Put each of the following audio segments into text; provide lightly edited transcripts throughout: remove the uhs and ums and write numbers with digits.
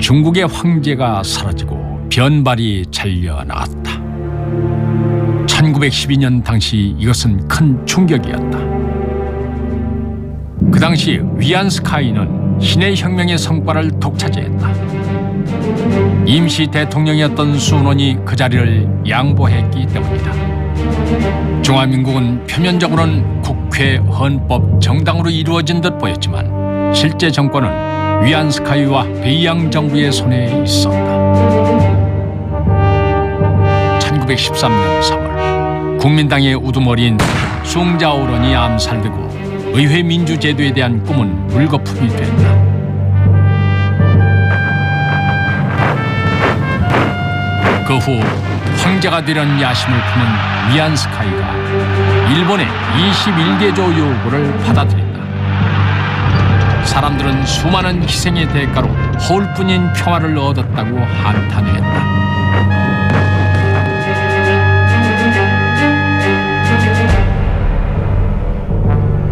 중국의 황제가 사라지고 변발이 잘려나갔다. 1912년 당시 이것은 큰 충격이었다. 그 당시 위안스카이는 신의 혁명의 성과를 독차지했다. 임시 대통령이었던 순원이 그 자리를 양보했기 때문이다. 중화민국은 표면적으로는 국회, 헌법, 정당으로 이루어진 듯 보였지만 실제 정권은 위안스카이와 베이양 정부의 손에 있었다. 1913년 3월 국민당의 우두머리인 숭자오런이 암살되고 의회 민주제도에 대한 꿈은 물거품이 됐다. 그 후 황제가 되려는 야심을 품은 위안스카이가 일본의 21개조 요구를 받아들인다. 사람들은 수많은 희생의 대가로 허울뿐인 평화를 얻었다고 한탄했다.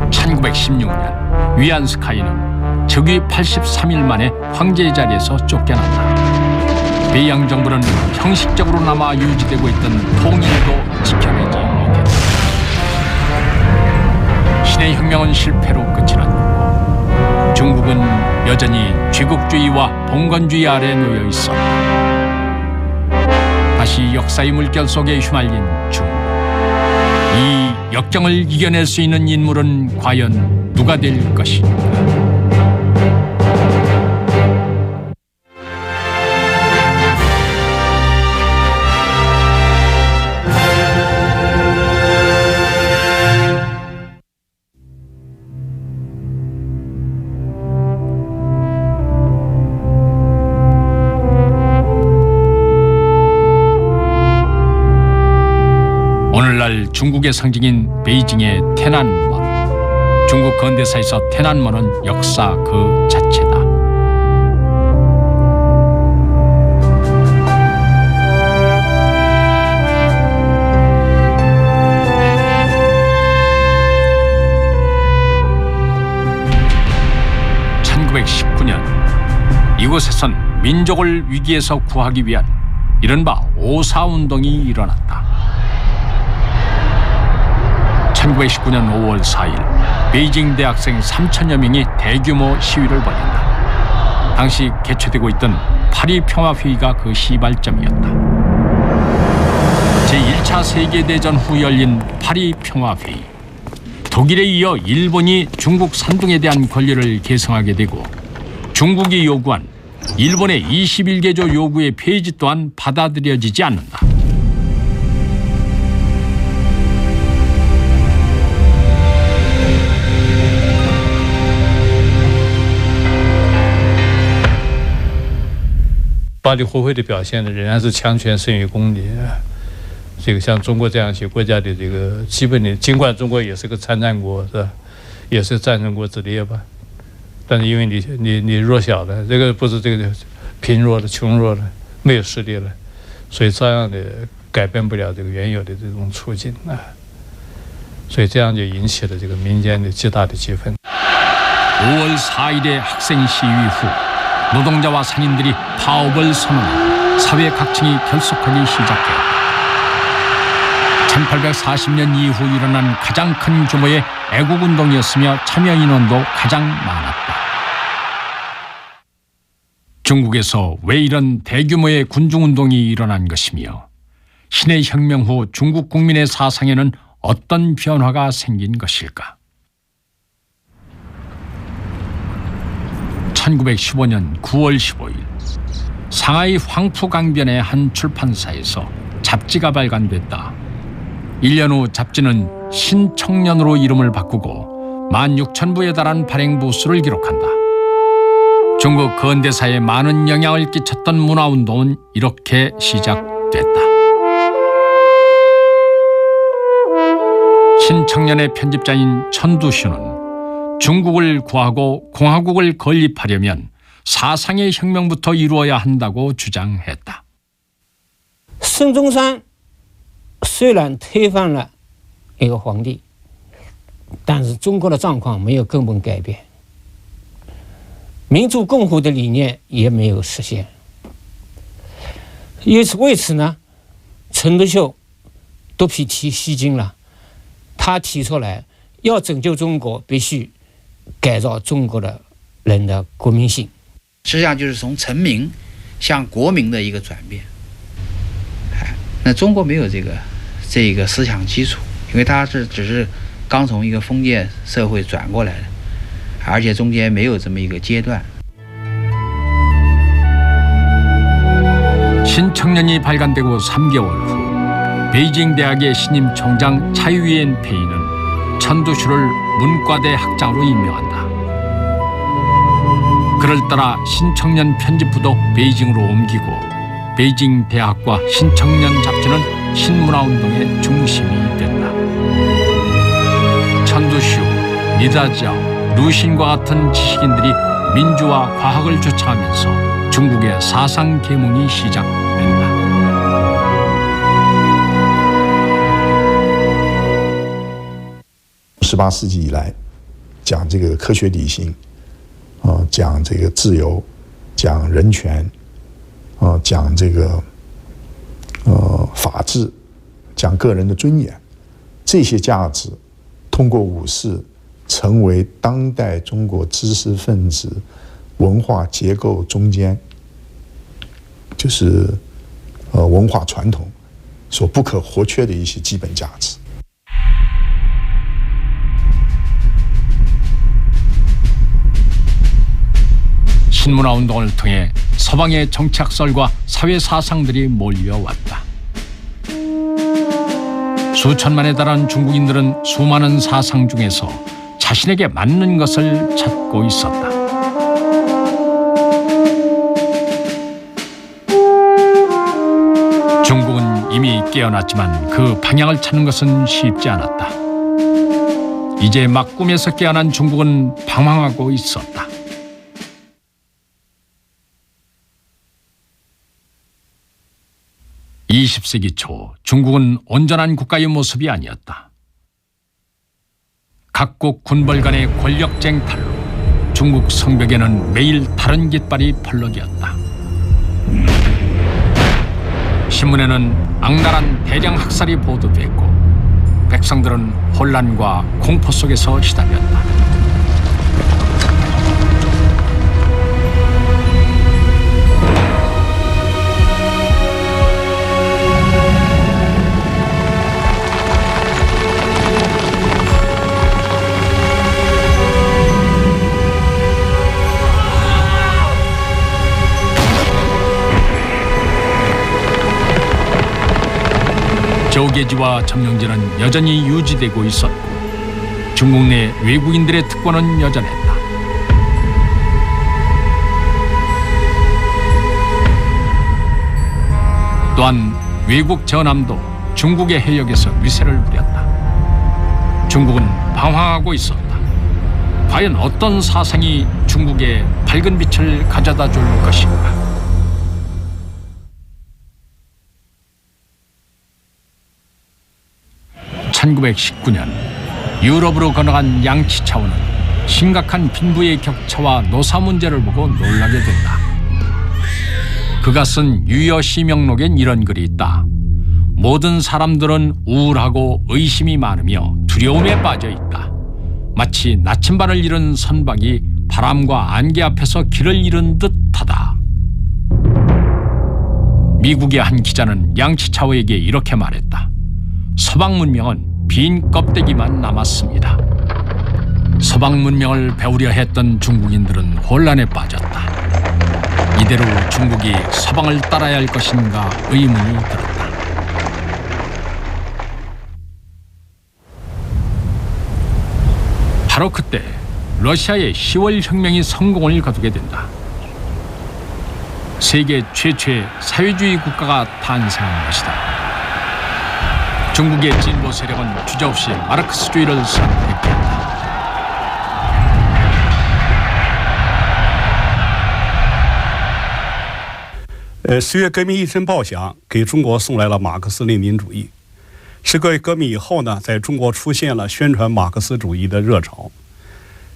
1916년 위안스카이는 즉위 83일 만에 황제의 자리에서 쫓겨났다. 베이양 정부는 형식적으로 남아 유지되고 있던 통일도 지켜내지 못했다. 신의 혁명은 실패로 끝이 났고 중국은 여전히 쥐국주의와 봉건주의 아래 놓여 있었다. 다시 역사의 물결 속에 휘말린 중국. 이 역경을 이겨낼 수 있는 인물은 과연 누가 될 것인가? 오늘날 중국의 상징인 베이징의天安门. 중국 근대사에서天安门은 역사 그 자체다. (1919년) 이곳에선 민족을 위기에서 구하기 위한 이른바 오사운동이 일어났다. 1919년 5월 4일 베이징 대학생 3천여 명이 대규모 시위를 벌였다. 당시 개최되고 있던 파리 평화회의가 그 시발점이었다. 제1차 세계대전 후 열린 파리 평화회의. 독일에 이어 일본이 중국 산둥에 대한 권리를 계승하게 되고 중국이 요구한 일본의 21개조 요구의 폐지 또한 받아들여지지 않는다.巴黎和会的表现呢，仍然是强权胜于公理。这个像中国这样一些国家的这个基本的，尽管中国也是个参战国，是吧？也是战胜国之列吧，但是因为你弱小的，这个不是这个贫弱的、穷弱的、没有实力了，所以照样的改变不了这个原有的这种处境啊。所以这样就引起了这个民间的极大的激愤。 5월 4일의 학생 시위 후 노동자와 상인들이 파업을 선언하고 사회 각층이 결속하기 시작했다. 1840년 이후 일어난 가장 큰 규모의 애국운동이었으며 참여 인원도 가장 많았다. 중국에서 왜 이런 대규모의 군중운동이 일어난 것이며 신의 혁명 후 중국 국민의 사상에는 어떤 변화가 생긴 것일까? 1915년 9월 15일 상하이 황푸강변의 한 출판사에서 잡지가 발간됐다. 1년 후 잡지는 신청년으로 이름을 바꾸고 16,000부에 달한 발행 부수를 기록한다. 중국 근대사에 많은 영향을 끼쳤던 문화운동은 이렇게 시작됐다. 신청년의 편집자인 천두슈는 중국을 구하고 공화국을 건립하려면 사상의 혁명부터 이루어야 한다고 주장했다. 孙中山虽然推翻了一个皇帝，但是中国的状况没有根本改变。民主共和的理念也没有实现。为此呢，陈独秀独辟蹊径了，他提出来要拯救中国，必须改造中国的人的国民性。实际上就是从臣民向国民的一个转变。那中国没有这个思想基础，因为它只是刚从一个封建社会转过来的，而且中间没有这么一个阶段。 신청년이 발간되고 3개월 후 베이징 대학의 신임 총장 차이위엔 페이는 천두슈를 문과대 학장으로 임명한다. 그를 따라 신청년 편집부도 베이징으로 옮기고 베이징 대학과 신청년 잡지는 신문화운동의 중심이 된다. 천두슈, 니다지아오, 루신과 같은 지식인들이 민주화 과학을 주창하면서 중국의 사상 계몽이 시작된다. 18世纪以来，讲这个科学理性，讲这个自由，讲人权，讲这个法治，讲个人的尊严，这些价值通过武士成为当代中国知识分子 文化结构中间，就是文化传统所不可或缺的一些基本价值。 신문화 운동을 통해 서방의 정치학설과 사회 사상들이 몰려왔다. 수천만에 달한 중국인들은 수많은 사상 중에서 자신에게 맞는 것을 찾고 있었다. 중국은 이미 깨어났지만 그 방향을 찾는 것은 쉽지 않았다. 이제 막 꿈에서 깨어난 중국은 방황하고 있었다. (20세기) 초 중국은 온전한 국가의 모습이 아니었다. 각국 군벌 간의 권력 쟁탈로 중국 성벽에는 매일 다른 깃발이 펄럭이었다. 신문에는 악랄한 대량 학살이 보도됐고 백성들은 혼란과 공포 속에서 시달렸다. 저계지와 점령제는 여전히 유지되고 있었고 중국 내 외국인들의 특권은 여전했다. 또한 외국 전함도 중국의 해역에서 위세를 부렸다. 중국은 방황하고 있었다. 과연 어떤 사상이 중국에 밝은 빛을 가져다 줄 것인가? 1919년 유럽으로 건너간 양치차오는 심각한 빈부의 격차와 노사 문제를 보고 놀라게 된다. 그가 쓴 유여시명록엔 이런 글이 있다. 모든 사람들은 우울하고 의심이 많으며 두려움에 빠져 있다. 마치 나침반을 잃은 선박이 바람과 안개 앞에서 길을 잃은 듯하다. 미국의 한 기자는 양치차오에게 이렇게 말했다. 서방 문명은 빈 껍데기만 남았습니다. 서방 문명을 배우려 했던 중국인들은 혼란에 빠졌다. 이대로 중국이 서방을 따라야 할 것인가 의문이 들었다. 바로 그때 러시아의 10월 혁명이 성공을 거두게 된다. 세계 최초의 사회주의 국가가 탄생한 것이다. 중국의 진보 세력은 주저없이 마르크스주의를 선택했다. 十月革命一声炮响，给中国送来了马克思列宁主义。十个月革命以后呢，在中国出现了宣传马克思主义的热潮。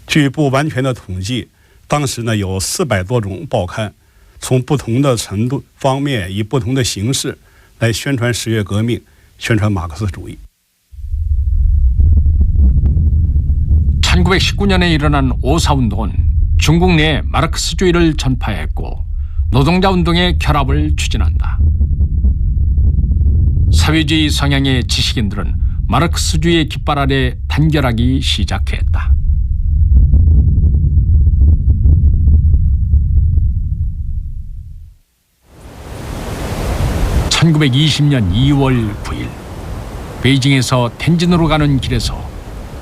据不完全的统计，当时呢有400多种报刊，从不同的程度方面，以不同的形式来宣传十月革命，宣传马克思主义。 1919년에 일어난 오사운동은 중국 내 마르크스주의를 전파했고 노동자 운동의 결합을 추진한다. 사회주의 성향의 지식인들은 마르크스주의의 깃발 아래 단결하기 시작했다. (1920년 2월 9일) 베이징에서 텐진으로 가는 길에서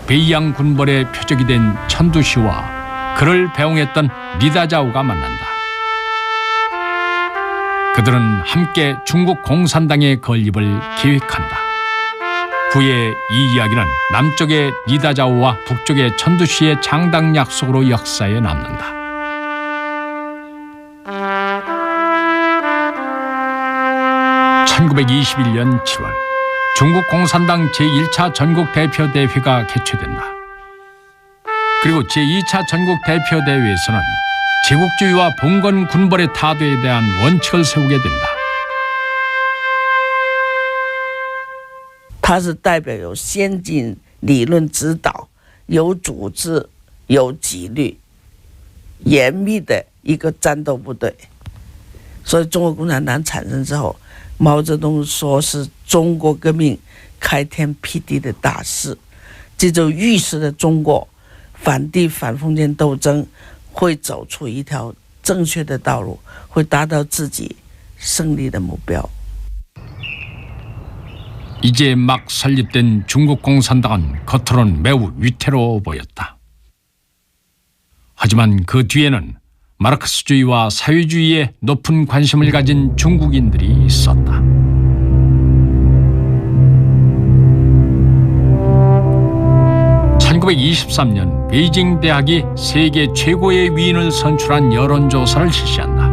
베이양 군벌의 표적이 된 천두시와 그를 배웅했던 리다자오가 만난다. 그들은 함께 중국 공산당의 건립을 계획한다. 후에 이 이야기는 남쪽의 리다자오와 북쪽의 천두시의 창당 약속으로 역사에 남는다. (1921년 7월) 중국 공산당 제1차 전국대표대회가 개최된다. 그리고 제2차 전국대표대회에서는 제국주의와 봉건 군벌의 타도에 대한 원칙을 세우게 된다. 它是代表有先进理论指导、有组织、有纪律、严密的一个战斗部队。所以中国共产党产生之后，毛泽东说是中国革命开天辟地的大事，这就预示了中国反帝反封建斗争会走出一条正确的道路，会达到自己胜利的目标。 이제 막 설립된 중국 공산당은 겉으로는 매우 위태로워 보였다. 하지만 그 뒤에는 마르크스주의와 사회주의에 높은 관심을 가진 중국인들이 있었다. (1923년) 베이징 대학이 세계 최고의 위인을 선출한 여론조사를 실시한다.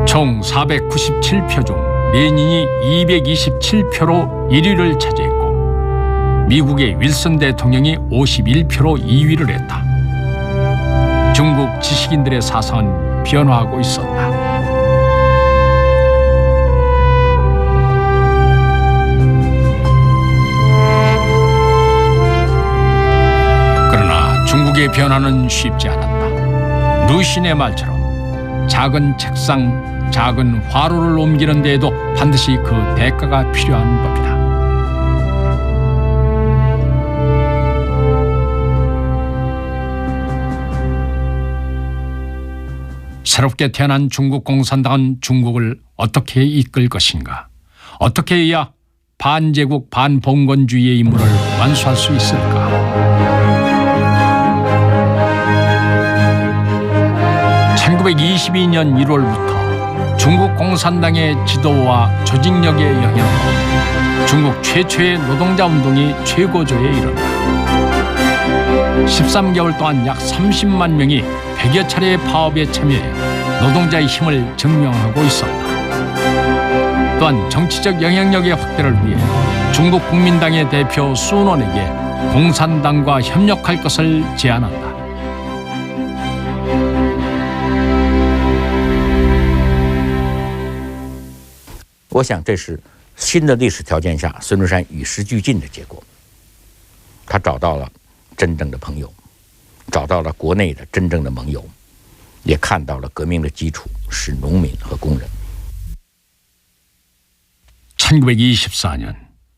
총 497표 중 레닌이 227표로 1위를 차지했고 미국의 윌슨 대통령이 51표로 2위를 했다. 중국 지식인들의 사상은 변화하고 있었다. 그러나 중국의 변화는 쉽지 않았다. 루신의 말처럼 작은 책상, 작은 화로를 옮기는 데에도 반드시 그 대가가 필요한 법이다. 새롭게 태어난 중국 공산당은 중국을 어떻게 이끌 것인가? 어떻게 해야 반제국 반봉건주의의 임무를 완수할 수 있을까? (1922년 1월부터) 중국 공산당의 지도와 조직력의 영향으로 중국 최초의 노동자 운동이 최고조에 이른다. 13개월 동안 약 30만 명이 100여 차례의 파업에 참여해 노동자의 힘을 증명하고 있었다. 또한 정치적 영향력의 확대를 위해 중국 국민당의 대표 수논에게 공산당과 협력할 것을 제안한다. 我想这是新的历史条件下孙中山与时俱进的结果。他找到了真正的朋友，找到了国内的真正的盟友，也看到了革命的基础是农民和工人。 1924년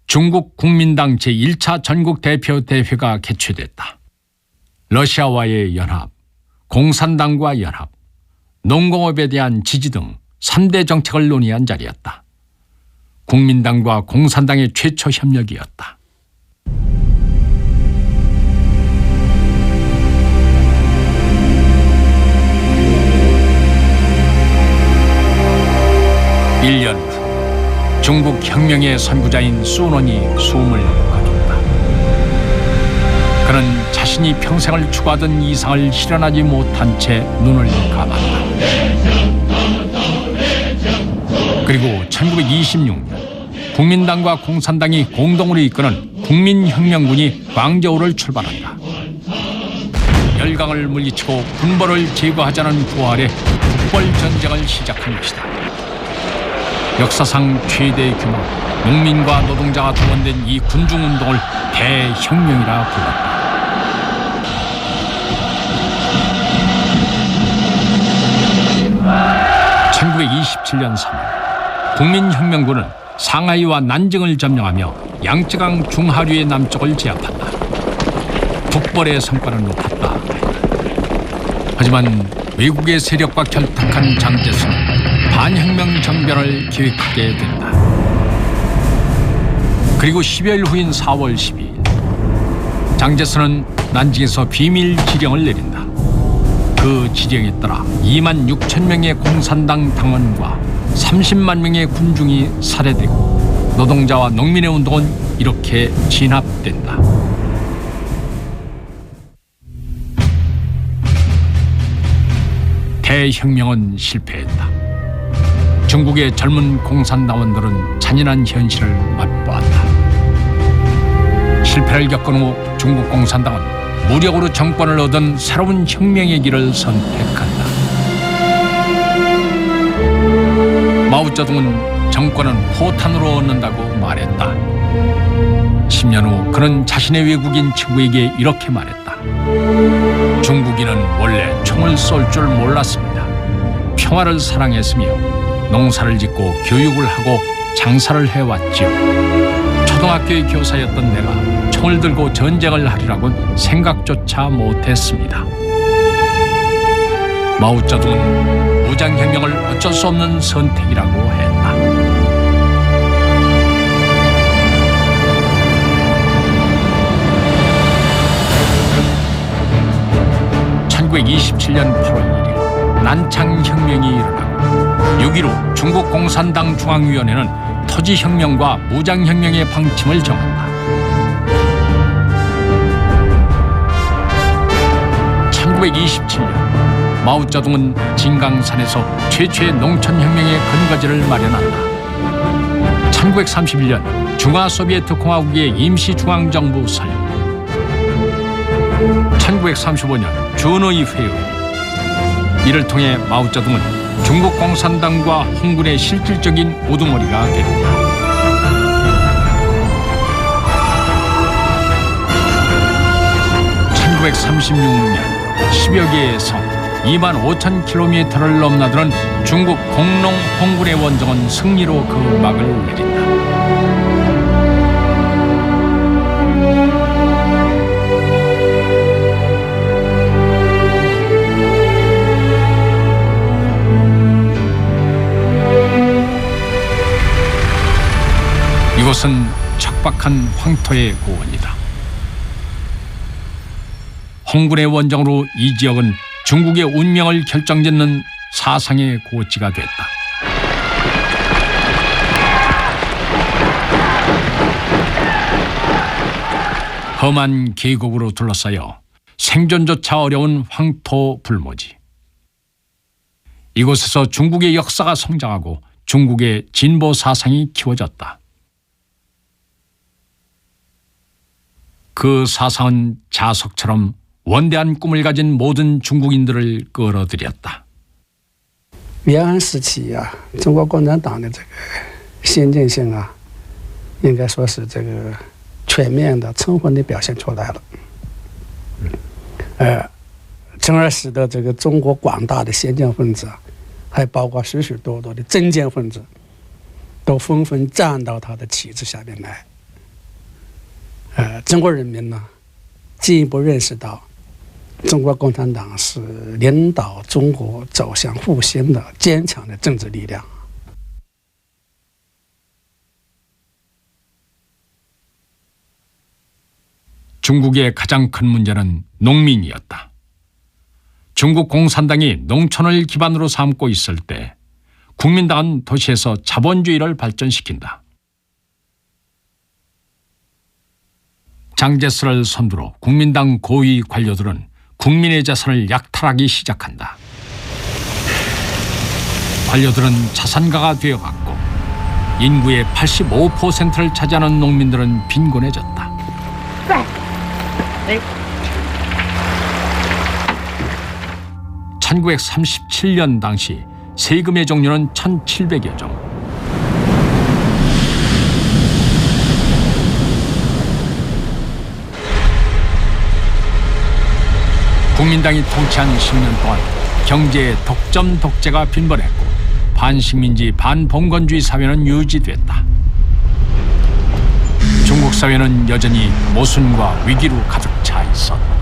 중국 국민당 제1차 전국대표대회가 개최됐다. 러시아와의 연합, 공산당과 연합, 농공업에 대한 지지 등 3대 정책을 논의한 자리였다. 국민당과 공산당의 최초 협력이었다. (1년) 후 중국 혁명의 선구자인 수논이 숨을 거둔다. 그는 자신이 평생을 추구하던 이상을 실현하지 못한 채 눈을 감았다. 그리고 1926년 국민당과 공산당이 공동으로 이끄는 국민혁명군이 광저우를 출발한다. 열강을 물리치고 군벌을 제거하자는 부활에 국벌 전쟁을 시작한 것이다. 역사상 최대 규모 농민과 노동자가 동원된 이 군중운동을 대혁명이라 불렀다. 1927년 3월 국민혁명군은 상하이와 난징을 점령하며 양쯔강 중하류의 남쪽을 제압한다. 국벌의 성과는 높았다. 하지만 외국의 세력과 결탁한 장제스는 반혁명 정변을 계획하게 된다. 그리고 10여일 후인 4월 12일 장제스는 난징에서 비밀 지령을 내린다. 그 지령에 따라 2만 6천 명의 공산당 당원과 30만 명의 군중이 살해되고 노동자와 농민의 운동은 이렇게 진압된다. 대혁명은 실패했다. 중국의 젊은 공산당원들은 잔인한 현실을 맛보았다. 실패를 겪은 후 중국 공산당은 무력으로 정권을 얻은 새로운 혁명의 길을 선택한다. 마오쩌둥은 정권은 포탄으로 얻는다고 말했다. 10년 후 그는 자신의 외국인 친구에게 이렇게 말했다. 중국인은 원래 총을 쏠 줄 몰랐습니다. 평화를 사랑했으며 농사를 짓고 교육을 하고 장사를 해왔지요. 초등학교의 교사였던 내가 총을 들고 전쟁을 하리라고는 생각조차 못했습니다. 마오쩌둥은 무장혁명을 어쩔 수 없는 선택이라고 했다. 1927년 8월 1일 난창혁명이 일어나고 6.15 중국 공산당 중앙위원회는 토지혁명과 무장혁명의 방침을 정한다. 1927년 마오쩌둥은 진강산에서 최초의 농촌혁명의 근거지를 마련한다. 1931년 중화소비에트 공화국의 임시중앙정부 설립. 1935년 준의 회의. 이를 통해 마오쩌둥은 중국 공산당과 홍군의 실질적인 우두머리가 된다. 1936년 10여 개의 성 2만 5천 킬로미터를 넘나드는 중국 공농 홍군의 원정은 승리로 그 막을 내린다. 이곳은 척박한 황토의 고원이다. 홍군의 원정으로 이 지역은 중국의 운명을 결정짓는 사상의 고지가 됐다. 험한 계곡으로 둘러싸여 생존조차 어려운 황토 불모지. 이곳에서 중국의 역사가 성장하고 중국의 진보 사상이 키워졌다. 그 사상은 자석처럼 원대한 꿈을 가진 모든 중국인들을 끌어들였다. 延安时期呀，中国共产党的这个先进性啊，应该说是这个全面的、充分的表现出来了。从而使得这个中国广大的先进分子，还包括许许多多的政见分子，都纷纷站到他的旗帜下面来。中国人民呢，进一步认识到，中国共产党是领导中国走向复兴的坚强的政治力量。 중국의 가장 큰 문제는 농민이었다. 중국 공산당이 농촌을 기반으로 삼고 있을 때 국민당은 도시에서 자본주의를 발전시킨다. 장제스를 선두로 국민당 고위 관료들은 국민의 재산을 약탈하기 시작한다. 관료들은 자산가가 되어갔고 인구의 85%를 차지하는 농민들은 빈곤해졌다. 1937년 당시 세금의 종류는 1,700여 종. 국민당이 통치한 10년 동안 경제의 독점 독재가 빈번했고 반식민지 반봉건주의 사회는 유지됐다. 중국 사회는 여전히 모순과 위기로 가득 차 있었다.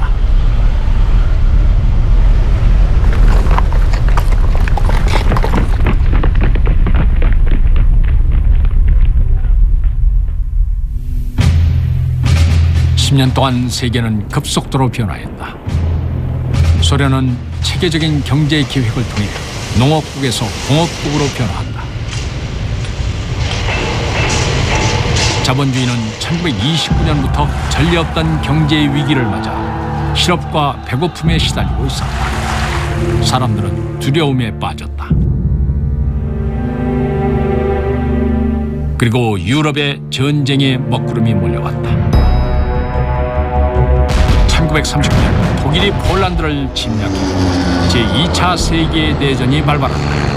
(10년) 동안 세계는 급속도로 변화했다. 소련은 체계적인 경제 계획을 통해 농업국에서 공업국으로 변화한다. 자본주의는 1929년부터 전례 없던 경제 위기를 맞아 실업과 배고픔에 시달리고 있었다. 사람들은 두려움에 빠졌다. 그리고 유럽의 전쟁의 먹구름이 몰려왔다. 1939년 독일이 폴란드를 침략했고 제2차 세계대전이 발발한다.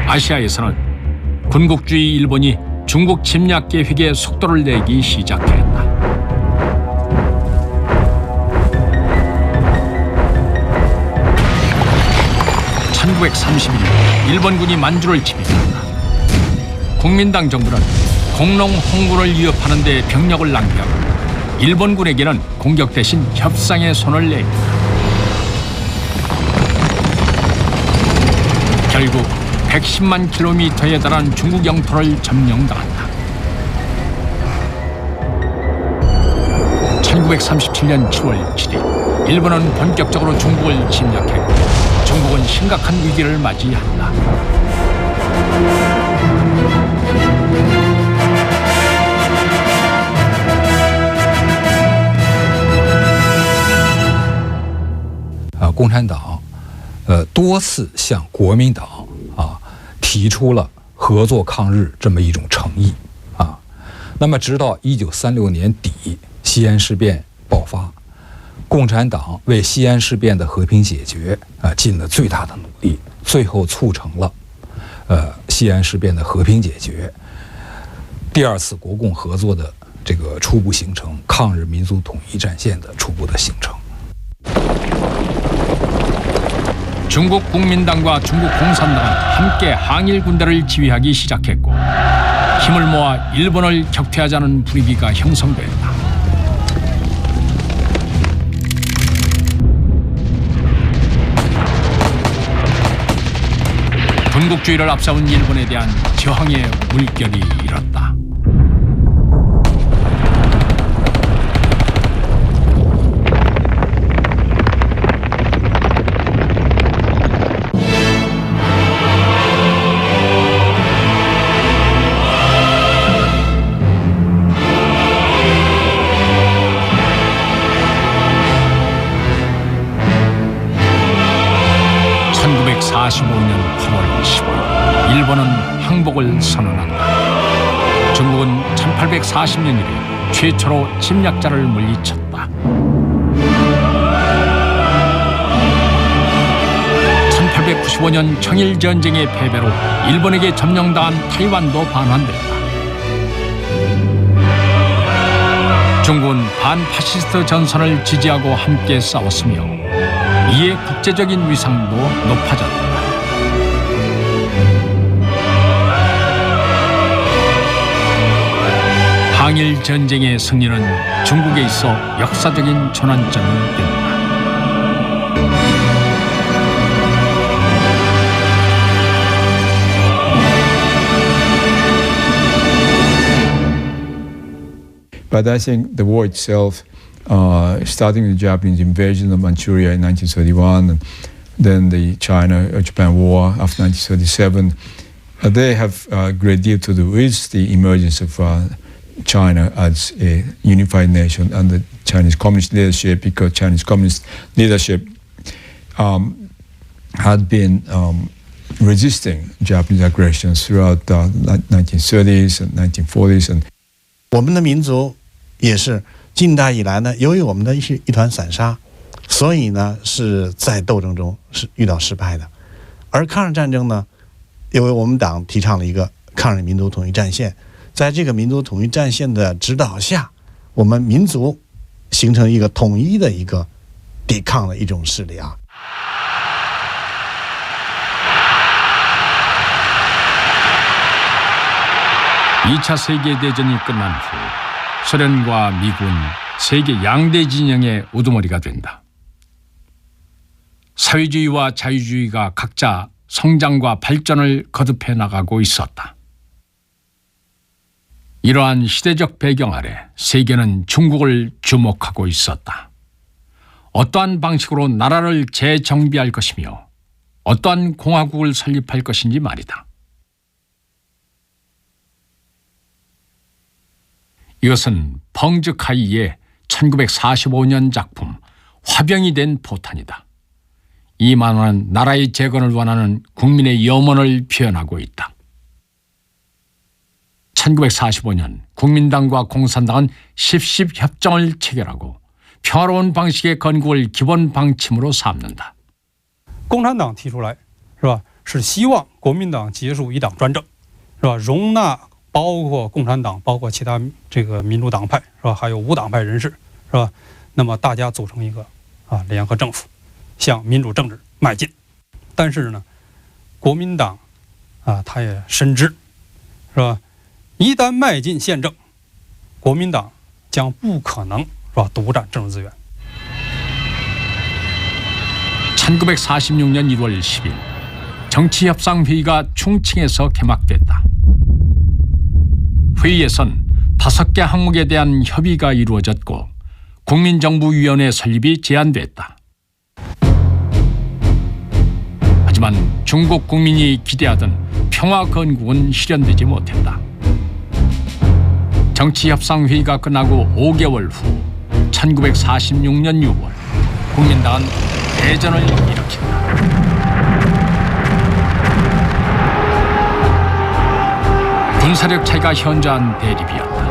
아시아에서는 군국주의 일본이 중국 침략 계획에 속도를 내기 시작했다. 1931년 일본군이 만주를 침입한다. 국민당 정부는 공농 홍군을 위협하는 데 병력을 낭비하고 일본군에게는 공격 대신 협상의 손을 냅니다. 결국 110만 킬로미터에 달한 중국 영토를 점령당한다. 1937년 7월 7일 일본은 본격적으로 중국을 침략했고 중국은 심각한 위기를 맞이한다.共产党多次向国民党提出了合作抗日这么一种诚意那么直到1936年底西安事变爆发，共产党为西安事变的和平解决尽了最大的努力，最后促成了西安事变的和平解决，第二次国共合作的这个初步形成，抗日民族统一战线的初步的形成。 중국 국민당과 중국 공산당은 함께 항일 군대를 지휘하기 시작했고 힘을 모아 일본을 격퇴하자는 분위기가 형성됐다. 군국주의를 앞세운 일본에 대한 저항의 물결이 일었다. 일본은 항복을 선언한다. 중국은 1840년 이래 최초로 침략자를 물리쳤다. 1895년 청일전쟁의 패배로 일본에게 점령당한 타이완도 반환됐다. 중국은 반파시스트 전선을 지지하고 함께 싸웠으며 이에 국제적인 위상도 높아졌다. 항일 전쟁의 승리는 중국에 있어 역사적인 전환점이 된다. But I think the war itself, starting with the Japanese invasion of Manchuria in 1931, and then the China-Japan War after 1937, they have a great deal to do with the emergence of China as a unified nation under Chinese communist leadership, because Chinese communist leadership had been resisting Japanese aggression throughout the 1930s and 1940s. And 我们的民族也是近代以来呢，由于我们的一团散沙，所以呢是在斗争中是遇到失败的。而抗日战争呢，因为我们党提倡了一个抗日民族统一战线，在这个民族统一战线的指导下，我们民族形成一个统一的一个抵抗的一种势力啊。 2차 세계대전이 끝난 후 소련과 미국은 세계 양대 진영의 우두머리가 된다. 사회주의와 자유주의가 각자 성장과 발전을 거듭해 나가고 있었다. 이러한 시대적 배경 아래 세계는 중국을 주목하고 있었다. 어떠한 방식으로 나라를 재정비할 것이며 어떠한 공화국을 설립할 것인지 말이다. 이것은 펑즈카이의 1945년 작품 화병이 된 포탄이다. 이 만화는 나라의 재건을 원하는 국민의 염원을 표현하고 있다. 1945년 국민당과 공산당은 10.10협정을 체결하고 평화로운 방식의 건국을 기본 방침으로 삼는다. 共产党提出来是吧？是希望国民党结束一党专政，是吧？容纳 包括共产党，包括其他这个民主党派，是吧？还有无党派人士，是吧？那么大家组成一个联合政府，向民主政治迈进。但是呢，国民党他也深知，是吧？一旦迈进宪政，国民党将不可能是吧独占政治资源。 1946년 1월 10일 정치협상회의가 충칭에서 개막됐다. 회의에선 5개 항목에 대한 협의가 이루어졌고 국민정부위원회 설립이 제안됐다. 하지만 중국 국민이 기대하던 평화 건국은 실현되지 못했다. 정치협상회의가 끝나고 5개월 후 1946년 6월 국민당은 대전을 일으킨다. 군사력 차이가 현저한 대립이었다.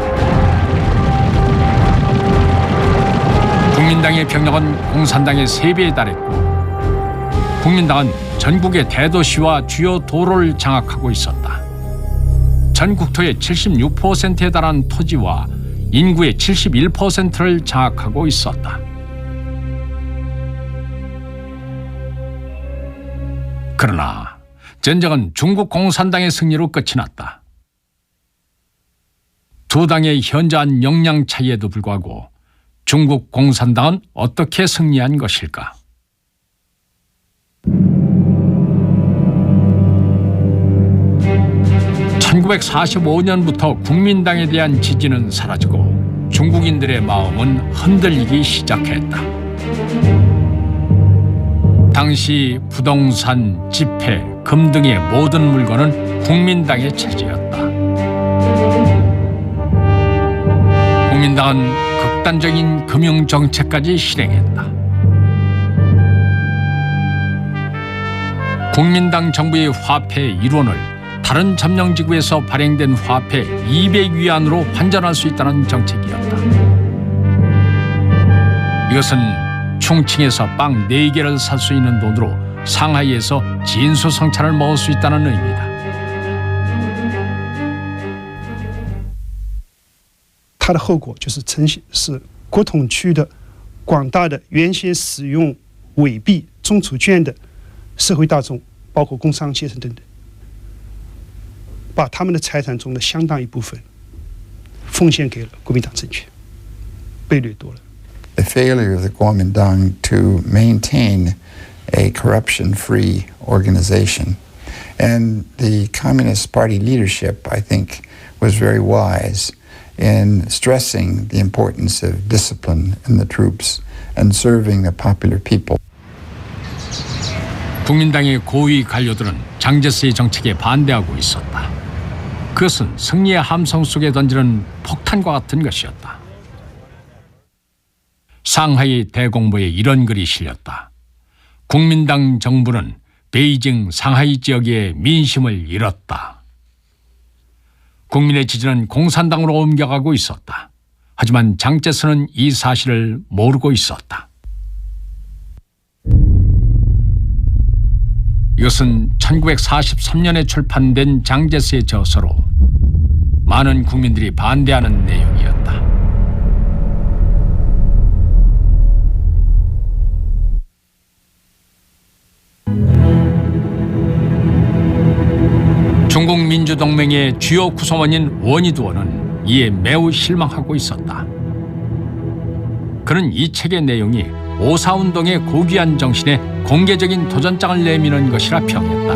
국민당의 병력은 공산당의 3배에 달했고 국민당은 전국의 대도시와 주요 도로를 장악하고 있었다. 전 국토의 76%에 달한 토지와 인구의 71%를 장악하고 있었다. 그러나 전쟁은 중국 공산당의 승리로 끝이 났다. 두 당의 현저한 역량 차이에도 불구하고 중국 공산당은 어떻게 승리한 것일까? (1945년부터) 국민당에 대한 지지는 사라지고 중국인들의 마음은 흔들리기 시작했다. 당시 부동산, 지폐, 금 등의 모든 물건은 국민당의 차지였다. 국민당은 극단적인 금융 정책까지 실행했다. 국민당 정부의 화폐 1원을 다른 점령지구에서 발행된 화폐 200위안으로 환전할 수 있다는 정책이었다. 이것은 충칭에서 빵 4개를 살 수 있는 돈으로 상하이에서 진수성찬을 먹을 수 있다는 의미다. 它的后果就是呈现是国统区的广大的原先使用伪币、中储券的社会大众，包括工商阶层等等，把他们的财产中的相当一部分奉献给了国民党政权，被掠夺了。 The failure of the Kuomintang to maintain a corruption-free organization, and the Communist Party leadership, I think, was very wise in stressing the importance of discipline in the troops and serving the popular people. 국민당의 고위 관료들은 장제스의 정책에 반대하고 있었다. 그것은 승리의 함성 속에 던지는 폭탄과 같은 것이었다. 상하이 대공보에 이런 글이 실렸다. 국민당 정부는 베이징, 상하이 지역의 민심을 잃었다. 국민의 지지는 공산당으로 옮겨가고 있었다. 하지만 장제스는 이 사실을 모르고 있었다. 이것은 1943년에 출판된 장제스의 저서로 많은 국민들이 반대하는 내용이었다. 중국민주동맹의 주요 구성원인 원이두어는 이에 매우 실망하고 있었다. 그는 이 책의 내용이 오사운동의 고귀한 정신에 공개적인 도전장을 내미는 것이라 평했다.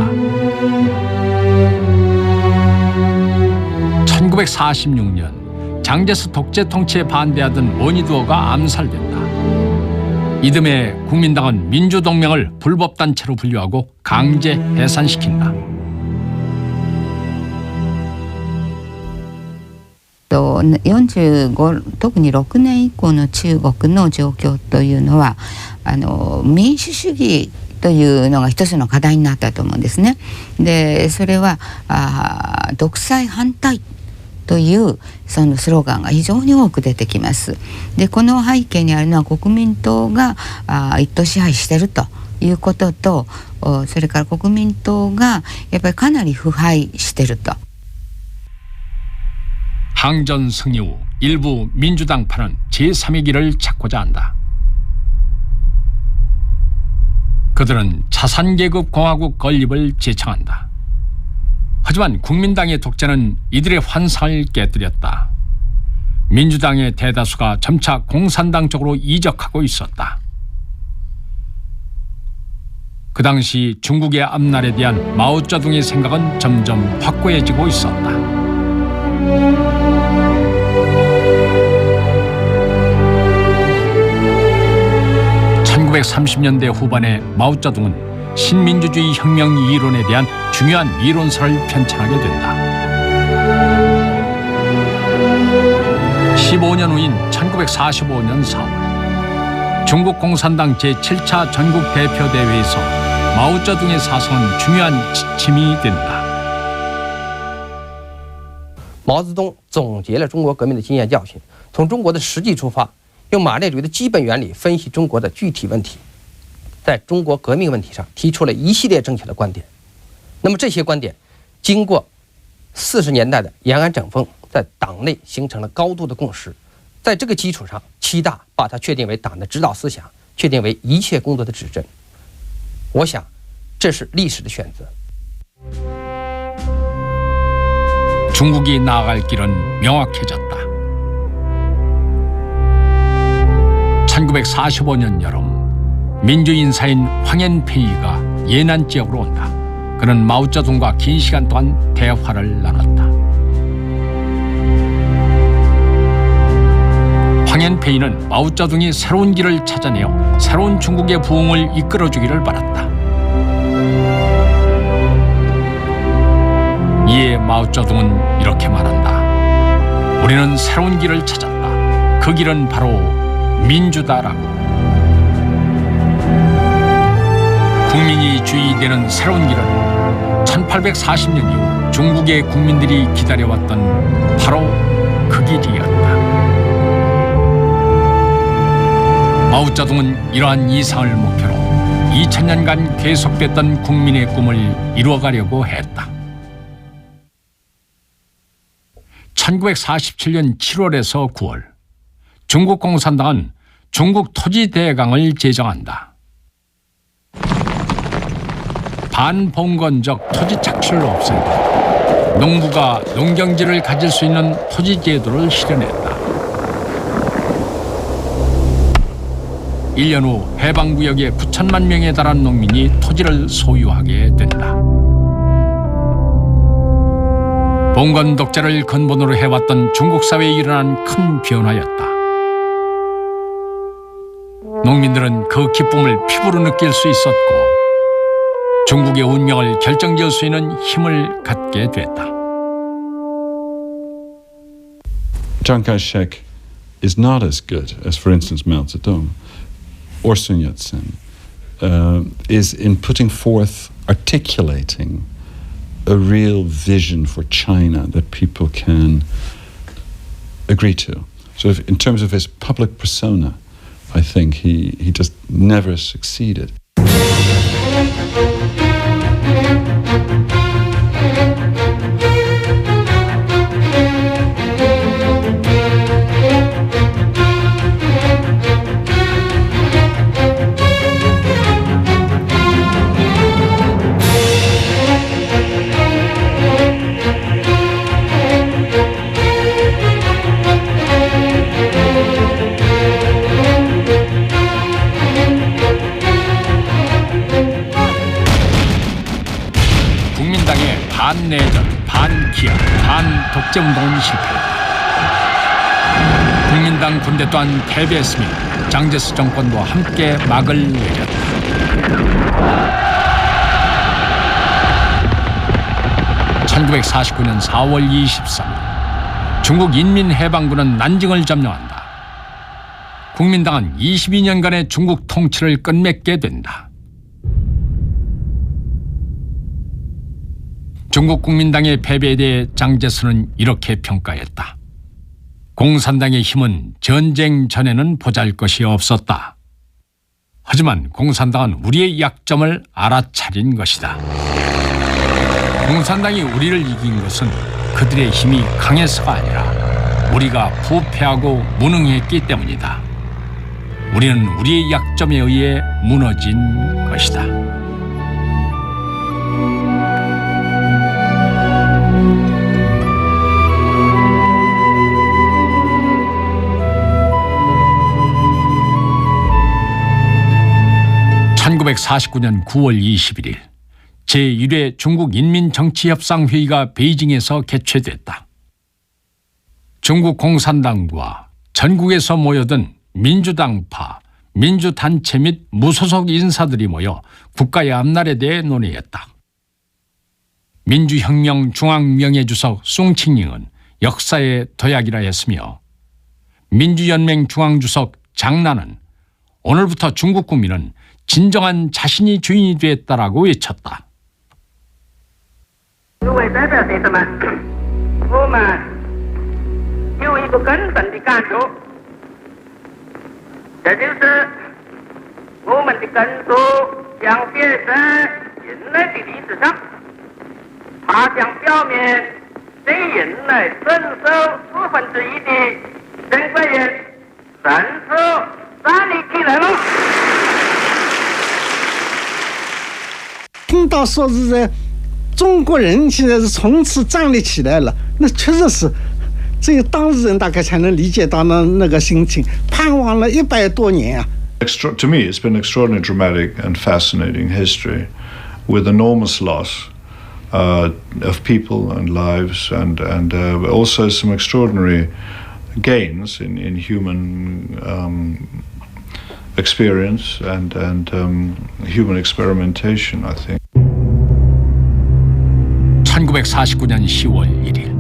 1946년 장제스 독재 통치에 반대하던 원이두어가 암살된다. 이듬해 국민당은 민주동맹을 불법단체로 분류하고 강제 해산시킨다. 45特に6年以降の中国の状況というのは民主主義というのが一つの課題になったと思うんですね。でそれは独裁反対というそのスローガンが非常に多く出てきます。でこの背景にあるのは国民党が一党支配しているということと、それから国民党がやっぱりかなり腐敗していると。 항전 승리 후 일부 민주당파는 제3의 길을 찾고자 한다. 그들은 자산계급 공화국 건립을 제청한다. 하지만 국민당의 독재는 이들의 환상을 깨뜨렸다. 민주당의 대다수가 점차 공산당 쪽으로 이적하고 있었다. 그 당시 중국의 앞날에 대한 마오쩌둥의 생각은 점점 확고해지고 있었다. 1930년대 후반에 마오쩌둥은 신민주주의 혁명 이론에 대한 중요한 이론서를 편찬하게 된다. 15년 후인 1945년 4월 중국 공산당 제7차 전국 대표대회에서 마오쩌둥의 사성은 중요한 지침이 된다. 毛泽东总结了中国革命的经验教训，从中国的实际出发，用马列主义的基本原理分析中国的具体问题，在中国革命问题上提出了一系列正确的观点。那么这些观点经过40年代的延安整风，在党内形成了高度的共识。在这个基础上，7大把它确定为党的指导思想，确定为一切工作的指针。我想，这是历史的选择。 중국이 나아갈 길은 명확해졌다. 1945년 여름 민주인사인 황현페이가 예난 지역으로 온다. 그는 마오쩌둥과 긴 시간 동안 대화를 나눴다. 황현페이는 마오쩌둥이 새로운 길을 찾아내어 새로운 중국의 부흥을 이끌어주기를 바랐다. 이에 마오쩌둥은 이렇게 말한다. 우리는 새로운 길을 찾았다. 그 길은 바로 민주다라고. 국민이 주의되는 새로운 길은 1840년 이후 중국의 국민들이 기다려왔던 바로 그 길이었다. 마오쩌둥은 이러한 이상을 목표로 2000년간 계속됐던 국민의 꿈을 이루어가려고 했다. 1947년 7월에서 9월 중국 공산당은 중국 토지대강을 제정한다. 반봉건적 토지 착취를 없애고 농부가 농경지를 가질 수 있는 토지 제도를 실현했다. 1년 후 해방구역에 9천만 명에 달한 농민이 토지를 소유하게 된다. 봉건 독재를 근본으로 해왔던 중국 사회에 일어난 큰 변화였다. 농민들은 그 기쁨을 피부로 느낄 수 있었고 중국의 운명을 결정지을 수 있는 힘을 갖게 됐다. Chiang Kai-shek is not as good as, for instance, Mao Zedong or Sun Yat-sen is in putting forth articulating a real vision for China that people can agree to. So in terms of his public persona, I think he just never succeeded. 국민당의 반내전, 반기업, 반독재운동은 실패했다. 국민당 군대 또한 패배했으며 장제스 정권도 함께 막을 내렸다. 1949년 4월 23일 중국 인민해방군은 난징을 점령한다. 국민당은 22년간의 중국 통치를 끝맺게 된다. 중국 국민당의 패배에 대해 장제스는 이렇게 평가했다. 공산당의 힘은 전쟁 전에는 보잘것이 없었다. 하지만 공산당은 우리의 약점을 알아차린 것이다. 공산당이 우리를 이긴 것은 그들의 힘이 강해서가 아니라 우리가 부패하고 무능했기 때문이다. 우리는 우리의 약점에 의해 무너진 것이다. (1949년 9월 21일) 제1회 중국인민정치협상회의가 베이징에서 개최됐다. 중국 공산당과 전국에서 모여든 민주당파, 민주단체 및 무소속 인사들이 모여 국가의 앞날에 대해 논의했다. 민주혁명 중앙명예주석 숭칭잉은 역사의 도약이라 했으며 민주연맹 중앙주석 장난은 오늘부터 중국 국민은 진정한 자신이 주인이 됐다라고 외쳤다. 各位代表先生们，我们有一个根本的感受，这就是我们的根数将写在人类的历史上，它将表明对人类整数1/4的珍贵人人数站立起来了。听到说是在中国人现在是从此站立起来了，那确实是这个当事人大概才能理解到那个心情，盼望了100多年啊。 To me, it's been extraordinarily dramatic and fascinating history, with enormous loss of people and lives, and also some extraordinary gains in human experience and human experimentation, I think. 1949년 10월 1일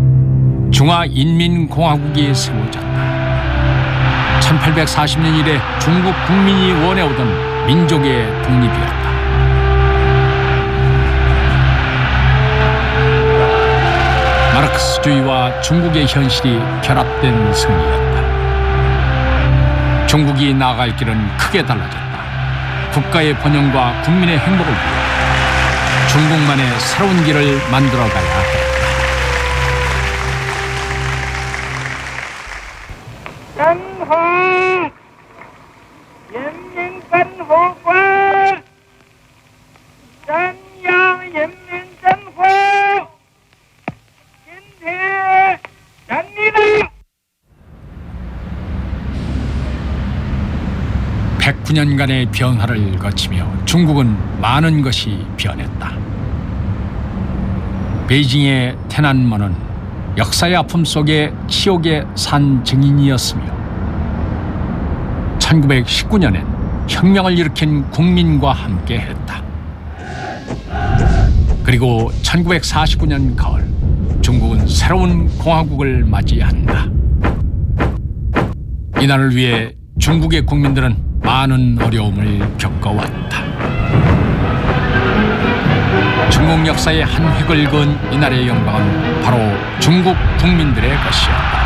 중화인민공화국이 세워졌다. 1840년 이래 중국 국민이 원해오던 민족의 독립이었다. 마르크스주의와 중국의 현실이 결합된 승리였다. 중국이 나아갈 길은 크게 달라졌다. 국가의 번영과 국민의 행복을 위해 중국만의 새로운 길을 만들어가야 했다. 人和人民共和国中央人民政府今天胜利了。 109년간의 변화를 거치며 중국은 많은 것이 변했다. 베이징의天安门은 역사의 아픔 속에 치욕의 산 증인이었으며 1919년엔 혁명을 일으킨 국민과 함께했다. 그리고 1949년 가을 중국은 새로운 공화국을 맞이한다. 이날을 위해 중국의 국민들은 많은 어려움을 겪어왔다. 중국 역사의 한 획을 그은 이날의 영광은 바로 중국 국민들의 것이었다.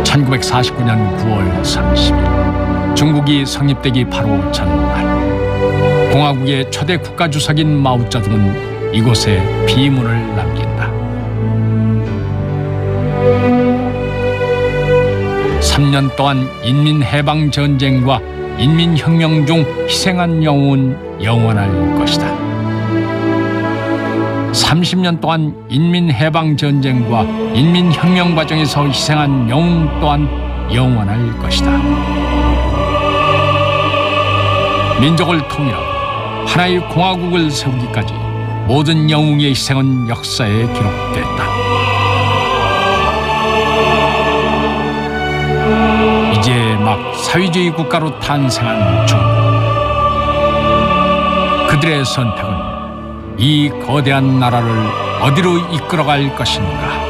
1949년 9월 30일 중국이 성립되기 바로 전날 공화국의 초대 국가주석인 마오쩌둥은 이곳에 비문을 남긴다. 3년 동안 인민해방전쟁과 인민혁명 중 희생한 영웅은 영원할 것이다. 30년 동안 인민해방전쟁과 인민혁명 과정에서 희생한 영웅 또한 영원할 것이다. 민족을 통일하고 하나의 공화국을 세우기까지 모든 영웅의 희생은 역사에 기록됐다. 이제 막 사회주의 국가로 탄생한 중국. 그들의 선택은 이 거대한 나라를 어디로 이끌어갈 것인가?